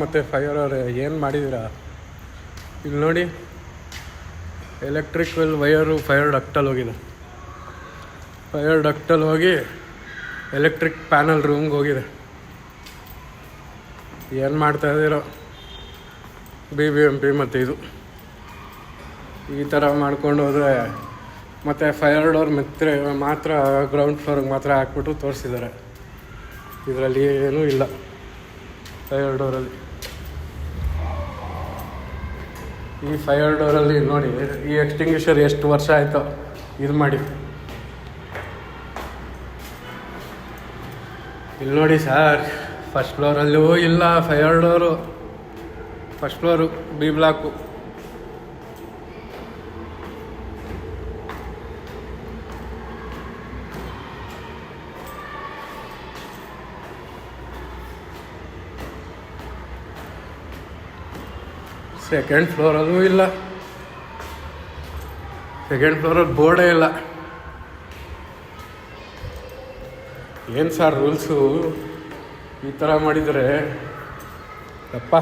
ಮತ್ತು ಫೈರ್ ಅವರೇ ಏನು ಮಾಡಿದ್ದೀರಾ? ಇಲ್ಲಿ ನೋಡಿ, ಎಲೆಕ್ಟ್ರಿಕಲ್ ವೈರು ಫೈರ್ ಡಕ್ಟಲ್ಲಿ ಹೋಗಿದೆ. ಫೈರ್ ಡಕ್ಟಲ್ಲಿ ಹೋಗಿ ಎಲೆಕ್ಟ್ರಿಕ್ ಪ್ಯಾನಲ್ ರೂಮ್ಗೆ ಹೋಗಿದೆ. ಏನು ಮಾಡ್ತಾಯಿದ್ದೀರೋ BBMP ಮತ್ತು ಇದು ಈ ಥರ ಮಾಡ್ಕೊಂಡು ಹೋದರೆ ಮತ್ತು ಫೈರ್ ಡೋರ್ ಮಾತ್ರ ಗ್ರೌಂಡ್ ಫ್ಲೋರ್ಗೆ ಮಾತ್ರ ಹಾಕ್ಬಿಟ್ಟು ತೋರಿಸಿದ್ದಾರೆ. ಇದರಲ್ಲಿ ಏನೂ ಇಲ್ಲ ಫೈರ್ ಡೋರಲ್ಲಿ. ಈ ಫೈರ್ ಡೋರಲ್ಲಿ ನೋಡಿ, ಈ ಎಕ್ಸ್ಟಿಂಗ್ವಿಷರ್ ಎಷ್ಟು ವರ್ಷ ಆಯಿತು ಇದು ಮಾಡಿ. ಇಲ್ಲಿ ನೋಡಿ ಸರ್, ಫಸ್ಟ್ ಫ್ಲೋರಲ್ಲೂ ಇಲ್ಲ fire door. First floor B block. Second ಫ್ಲೋರಲ್ಲೂ ಇಲ್ಲ. ಸೆಕೆಂಡ್ ಫ್ಲೋರಲ್ಲಿ ಬೋರ್ಡೇ ಇಲ್ಲ. ಏನು ಸರ್ ರೂಲ್ಸು? ಈ ಥರ ಮಾಡಿದರೆ ಅಪ್ಪ.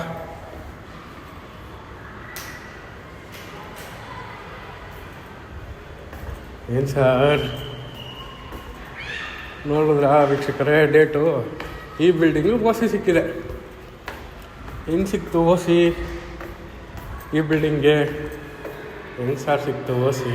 ಏನು ಸರ್ ನೋಡಿದ್ರಾ ವೀಕ್ಷಕರೇ? ಡೇಟು ಈ ಬಿಲ್ಡಿಂಗು ಓಸಿ ಸಿಕ್ಕಿದೆ. ಹೆಂಗೆ ಸಿಕ್ತು ಓಸಿ ಈ ಬಿಲ್ಡಿಂಗ್ಗೆ? ಹೆಂಗೆ ಸರ್ ಸಿಕ್ತು ಓಸಿ?